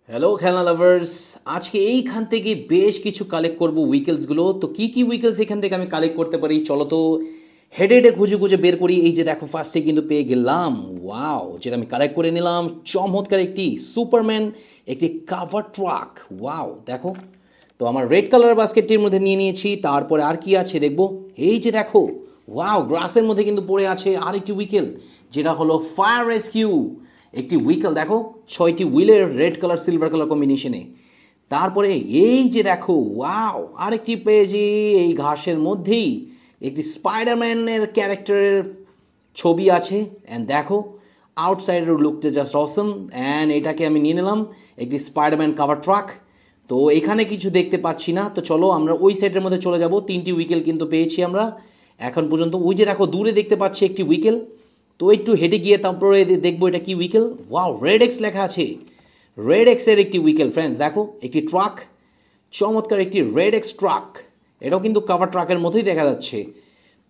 Hello খেলনা lovers, আজকে এইখান থেকে বেশ কিছু কালেক্ট করব উইকেলসগুলো। তো কি কি উইকেলস এখান থেকে আমি কালেক্ট করতে পারি চলো তো হেডে হেডে খুঁজে খুঁজে বের করি। এই যে দেখো ফার্স্টে কিন্তু পেয়ে গেলাম, ওয়াও, যেটা আমি কালেক্ট করে নিলাম চমৎকার একটি সুপারম্যান, একটি কাভার ট্রাক। ওয়াও দেখো, তো আমার রেড কালার বাস্কেটটির মধ্যে নিয়ে নিয়েছি। তারপরে আর কি আছে দেখবো, এই যে দেখো, ওয়াও, গ্রাসের মধ্যে কিন্তু পড়ে আছে আরেকটি উইকেল, যেটা হলো ফায়ার রেস্কিউ। একটি উইকেল দেখো, 6টি হুইলের রেড কালার সিলভার কালার কম্বিনেশনে। তারপরে এই যে দেখো, ওয়াও, আরেকটি পেয়েছি এই ঘাসের মধ্যেই একটি স্পাইডারম্যানের ক্যারেক্টারের ছবি আছে। অ্যান্ড দেখো আউটসাইডের লুকটা জাস্ট অসম। অ্যান্ড এটাকে আমি নিয়ে নিলাম, একটি স্পাইডারম্যান কাভার ট্রাক। তো এখানে কিছু দেখতে পাচ্ছি না, তো চলো আমরা ওই সাইডের মধ্যে চলে যাব। 3টি উইকেল কিন্তু পেয়েছি আমরা এখন পর্যন্ত। ওই যে দেখো দূরে দেখতে পাচ্ছি একটি উইকেল, তো একটু হেঁটে গিয়ে তারপরে দেখবো এটা কি উইকেল। ওয়াও, রেড এক্স লেখা আছে, রেড এক্সের একটি উইকেল। ফ্রেন্ডস দেখো, একটি ট্রাক, চমৎকার একটি রেড এক্স ট্রাক। এটাও কিন্তু কাভার ট্রাকের মতোই দেখা যাচ্ছে।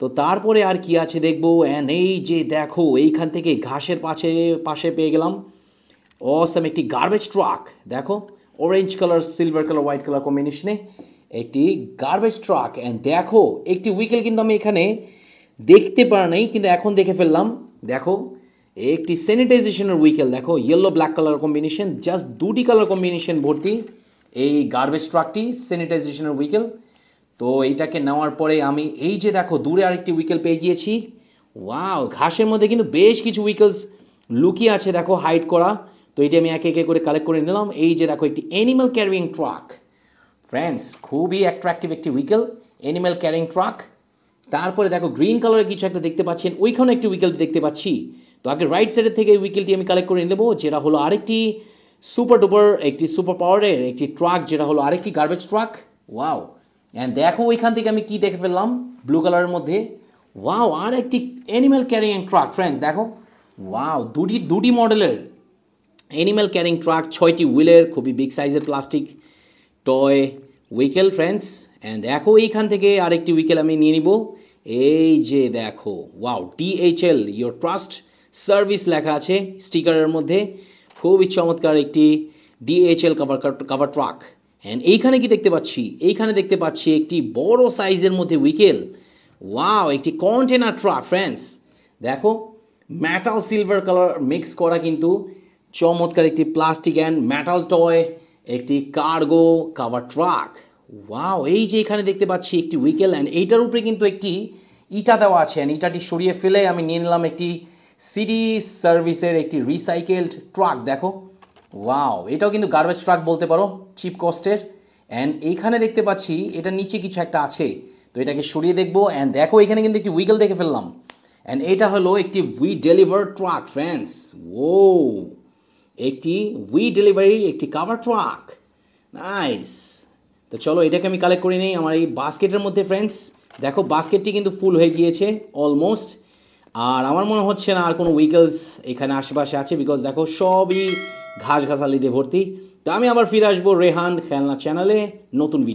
তো তারপরে আর কি আছে দেখবো। অ্যান্ড এই যে দেখো, এইখান থেকে ঘাসের পাশে পাশে পেয়ে গেলাম অসম একটি গার্বেজ ট্রাক। দেখো orange colour silver colour white colour কম্বিনেশনে একটি গার্বেজ ট্রাক। অ্যান্ড দেখো একটি উইকেল কিন্তু আমি এখানে দেখতে পারা নেই, কিন্তু এখন দেখে ফেললাম। দেখো একটি স্যানিটাইজেশনের উইকেল, দেখো yellow black colour combination, just দুটি কালার কম্বিনেশন ভর্তি এই গার্বেজ ট্রাকটি স্যানিটাইজেশনের উইকেল। তো এইটাকে নেওয়ার পরে আমি এই যে দেখো দূরে আরেকটি উইকেল পেয়ে গিয়েছি। ওয়াও, ঘাসের মধ্যে কিন্তু বেশ কিছু উইকেলস লুকিয়ে আছে দেখো, হাইড করা। তো এটি আমি একে একে করে কালেক্ট করে নিলাম। এই যে দেখো একটি অ্যানিমাল ক্যারিং ট্রাক। ফ্রেন্ডস খুবই অ্যাট্রাকটিভ একটি উইকেল, অ্যানিমাল ক্যারিং ট্রাক। তারপরে দেখো গ্রিন কালারের কিছু একটা দেখতে পাচ্ছেন, ওইখানে একটি উইকেল দেখতে পাচ্ছি। তো আগে রাইট সাইডের থেকে এই উইকেলটি আমি কালেক্ট করে নেবো, যেটা হলো আরেকটি সুপার ডুপার একটি সুপার পাওয়ারের একটি ট্রাক, যেটা হলো আরেকটি গার্বেজ ট্রাক। ওয়াও, অ্যান্ড দেখো ওইখান থেকে আমি কি দেখে ফেললাম ব্লু কালারের মধ্যে। ওয়াও, আর একটি অ্যানিম্যাল ক্যারিং ট্রাক। ফ্রেন্ডস দেখো, ওয়াও, দুটি দুটি মডেলের অ্যানিম্যাল ক্যারিং ট্রাক, 6টি হুইলের, খুবই বিগ সাইজের প্লাস্টিক টয় উইকেল। ফ্রেন্ডস অ্যান্ড দেখো এইখান থেকে আরেকটি উইকেল আমি নিয়ে নিব। এই যে দেখো, wow, DHL your trust service লেখা আছে স্টিকারের মধ্যে। খুবই চমৎকার একটি DHL কাভার ট্রাক। অ্যান্ড এইখানে কি দেখতে পাচ্ছি, এইখানে দেখতে পাচ্ছি একটি বড় সাইজের মধ্যে উইকেল। ওয়াও, একটি কন্টেনার ট্রাক। ফ্রেন্ডস দেখো মেটাল সিলভার কালার মিক্স করা কিন্তু চমৎকার একটি প্লাস্টিক অ্যান্ড মেটাল টয় একটি কার্গো কাভার ট্রাক। ওয়াও, এই যে এখানে দেখতে পাচ্ছি একটি উইকেল, অ্যান্ড এইটার উপরে কিন্তু একটি ইটা দেওয়া আছে। অ্যান্ড ইটাটি সরিয়ে ফেলে আমি নিয়ে নিলাম একটি সিটি সার্ভিসের একটি রিসাইকেলড ট্রাক। দেখো, ওয়াও, এটাও কিন্তু গার্বেজ ট্রাক বলতে পারো, চিপ কস্টের। অ্যান্ড এইখানে দেখতে পাচ্ছি এটার নিচে কিছু একটা আছে, তো এটাকে সরিয়ে দেখবো। অ্যান্ড দেখো এখানে কিন্তু একটি উইকেল দেখে ফেললাম। অ্যান্ড এটা হলো একটি উই ডেলিভার ট্রাক। ফ্রেন্ডস ও, একটি উই ডেলিভারি একটি কাভার ট্রাক, নাইস। তো চলো এটাকে আমি কালেক্ট করে নিই আমার এই বাস্কেটের মধ্যে। ফ্রেন্ডস দেখো বাস্কেটটি কিন্তু ফুল হয়ে গিয়েছে অলমোস্ট। আর আমার মনে হচ্ছে না আর কোনো উইকেলস এখানে আশেপাশে আছে, বিকজ দেখো সবই ঘাস ঘাসালি দিয়ে ভর্তি। তো আমি আবার ফিরে আসবো রেহান খেলনা চ্যানেলে নতুন ভিডিও।